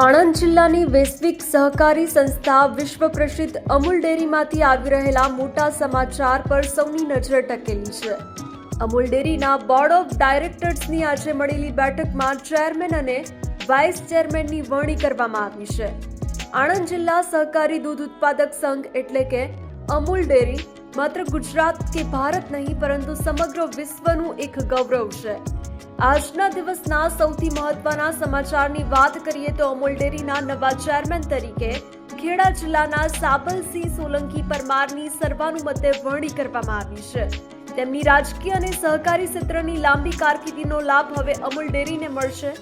આણંદ જિલ્લાની વૈશ્વિક સહકારી સંસ્થા વિશ્વ પ્રસિદ્ધ અમૂલ ડેરીમાંથી આવી રહેલા મોટા સમાચાર પર સૌની નજર ટકેલી છે। અમૂલ ડેરીના બોર્ડ ઓફ ડાયરેક્ટર્સની આજે મળેલી બેઠકમાં ચેરમેન અને વાઇસ ચેરમેનની વરણી કરવામાં આવી છે। આણંદ જિલ્લા સહકારી દૂધ ઉત્પાદક સંઘ એટલે કે અમૂલ ડેરી માત્ર ગુજરાત કે ભારત નહીં પરંતુ સમગ્ર વિશ્વનું એક ગૌરવ છે। આજના દિવસના સૌથી મહત્વના સમાચારની વાત કરીએ તો અમૂલ ડેરીના નવા ચેરમેન તરીકે ખેડા જિલ્લાના સાબલસિંહ સોલંકી પરમારની સર્વાનુમતે વરણી કરવામાં આવી છે। તેમની રાજકીય અને સહકારી ક્ષેત્રની લાંબી કારકિર્દીનો લાભ હવે અમૂલ ડેરીને મળશે,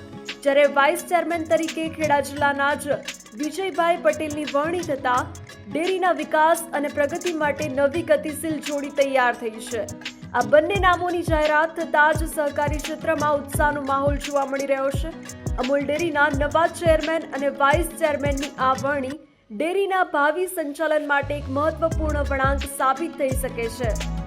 જ્યારે વાઇસ ચેરમેન તરીકે ખેડા જિલ્લાના જ વિજયભાઈ પટેલની વરણી થતા ડેરીના વિકાસ અને પ્રગતિ માટે નવી ગતિશીલ જોડી તૈયાર થઈ છે। આ બંને નામોની જાહેરાત થતાં જ સહકારી ક્ષેત્રમાં ઉત્સાહનો માહોલ જોવા મળી રહ્યો છે। અમૂલ ડેરીના નવા ચેરમેન અને વાઇસ ચેરમેનની આ વરણી ડેરીના ભાવિ સંચાલન માટે એક મહત્વપૂર્ણ વળાંક સાબિત થઈ શકે છે।